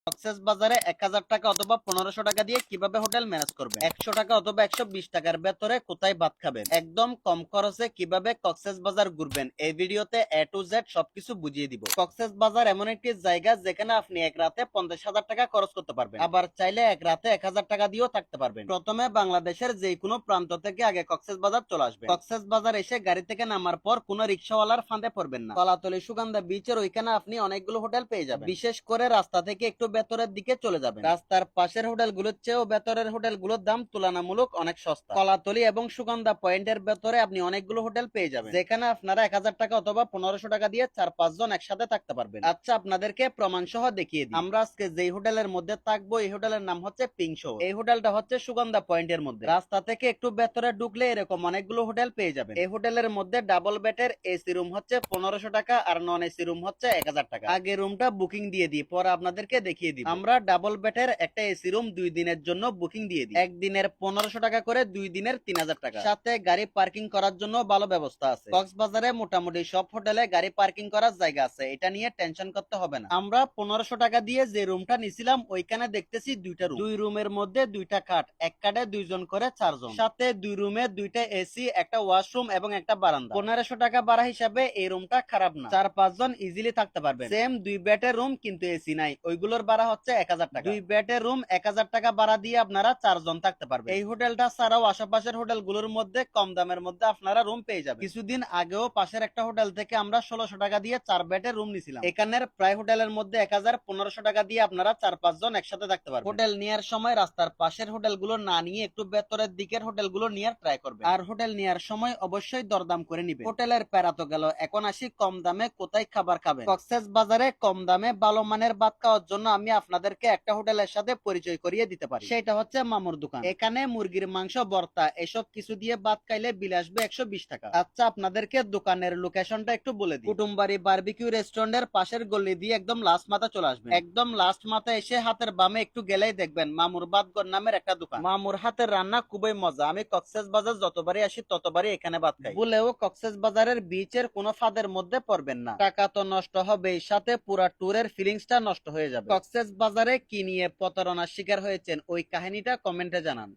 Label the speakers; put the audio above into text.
Speaker 1: কক্সেস বাজারে 1000 টাকা অথবা 1500 টাকা দিয়ে কিভাবে হোটেল ম্যানেজ করবেন, 100 টাকা অথবা 120 টাকার ভেতরে কোথায় ভাত খাবেন, একদম কম খরচে কিভাবে কক্সেস বাজার ঘুরবেন, এই ভিডিওতে এ টু জেড সবকিছু বুঝিয়ে দিব। কক্সেস বাজার এমন একটি জায়গা যেখানে আপনি এক রাতে 50,000 টাকা খরচ করতে পারবেন, আবার চাইলে এক রাতে 1000 টাকা দিয়েও থাকতে পারবেন। প্রথমে বাংলাদেশের যে কোনো প্রান্ত থেকে আগে কক্সেস বাজার চলে আসবেন। কক্সেস বাজার এসে গাড়ি থেকে নামার পর কোনো রিক্সাওয়ালার ফাঁদে পড়বেন না। কলাতলি সুগন্ধা বিচের ওইখানে আপনি অনেকগুলো হোটেল পেয়ে যাবেন। বিশেষ করে রাস্তা থেকে একটু ভেতরের দিকে চলে যাবেন। রাস্তার পাশের হোটেলগুলোর চেয়েও ভেতরের হোটেলগুলোর দাম তুলনামূলক অনেক সস্তা। কলাতলি এবং সুগন্ধা পয়েন্টের ভেতরে আপনি অনেকগুলো হোটেল পেয়ে যাবেন, যেখানে আপনারা 1000 টাকা অথবা 1500 টাকা দিয়ে 4-5 জন একসাথে থাকতে পারবেন। আচ্ছা, আপনাদেরকে প্রমাণ সহ দেখিয়ে দিই। আমরা আজকে যেই হোটেলের মধ্যে থাকবো এই হোটেলের নাম হচ্ছে পিঙ্ক শো। এই হোটেলটা হচ্ছে সুগন্ধা পয়েন্টের মধ্যে। রাস্তা থেকে একটু ভেতরে ঢুকলে এরকম অনেকগুলো হোটেল পেয়ে যাবেন। এই হোটেলের মধ্যে ডাবল বেডের এসি রুম হচ্ছে 1500 টাকা আর নন এসি রুম হচ্ছে 1000 টাকা। আগে রুমটা বুকিং দিয়ে দিই, পরে আপনাদেরকে দেখিয়ে দিব। আমরা ডাবল বেডের একটা এসি রুম 2 দিনের জন্য বুকিং দিয়ে দিই। একদিনের 1500 টাকা করে, 2 দিনের 3000 টাকা। সাথে গাড়ি পার্কিং করার জন্য ভালো ব্যবস্থা আছে। কক্সবাজারে মোটামুটি সব হোটেলে গাড়ি পার্কিং করার জায়গা আছে, এটা নিয়ে টেনশন করতে হবে না। আমরা 1500 টাকা দিয়ে যে রুমটা নিছিলাম ওইখানে দেখতেছি দুইটা রুম। 2 রুমের মধ্যে 2টা খাট, এক খাটে 2 জন করে 4 জন। সাথে 2 রুমে 2টা এসি, একটা ওয়াশরুম এবং একটা বারান্দা। 1500 টাকা ভাড়া হিসাবে এই রুমটা খারাপ না, 4-5 জন ইজিলি থাকতে পারবেন। সেম 2 বেডের রুম কিন্তু এসি নাই, ওইগুলোর ভাড়া হচ্ছে 1000 টাকা। 2 বেডের রুম 1000 টাকা ভাড়া দিয়ে আপনারা 4 জন থাকতে পারবেন। এই হোটেলটা ছাড়াও আশেপাশের হোটেলগুলোর মধ্যে কম দামের মধ্যে আপনারা রুম পেয়ে যাবেন। কিছুদিন আগেও পাশের একটা হোটেল থেকে আমরা 1600 টাকা দিয়ে 4 বেডের রুম নিছিলাম। এখানের প্রায় হোটেলের মধ্যে 1500 টাকা দিয়ে আপনারা 4-5 জন একসাথে থাকতে পারবেন। হোটেল নেওয়ার সময় রাস্তার পাশের হোটেলগুলো না নিয়ে একটু ভেতরের দিকের হোটেলগুলো নেওয়ার ট্রাই করবেন। আর হোটেল নেওয়ার সময় অবশ্যই দরদাম করে নিবেন। হোটেলের প্যারা তো গেল, এখন আসি কম দামে কোথায় খাবার খাবেন। কক্সেস বাজারে কম দামে ভালো মানের ভাত খাওয়ার জন্য আমি আপনাদেরকে একটা হোটেলের সাথে পরিচয় করিয়ে দিতে পারি, সেটা হচ্ছে মামুর দোকান। এখানে মুরগির মাংস, ভর্তা এসব কিছু দিয়ে ভাত খাইলে বিল আসবে 120 টাকা। আচ্ছা, আপনাদেরকে দোকানের লোকেশনটা একটু বলে দিই। কুটুমবাড়ি বারবিকিউ রেস্টুরেন্টের পাশের গলি দিয়ে একদম লাস্ট মাথা চলে আসবেন। একদম লাস্ট মাথা এসে হাতের বামে একটু গেলেই দেখবেন মামুর ভাতঘর নামের একটা দোকান। মামুর হাতের রান্না খুবই মজা। আমি কক্সেস বাজার যতবারই আসি ততবারই এখানে ভাত খাই। বলেও কক্সেস বাজারের বিচের কোনো ফাঁদের মধ্যে পড়বেন না। টাকা তো নষ্ট হবে, সাথে পুরা ট্যুরের ফিলিংসটা নষ্ট হয়ে যাবে। কক্সেস বাজারে কি নিয়ে প্রতারণার শিকার হয়েছেন ওই কাহিনীটা কমেন্টে জানান।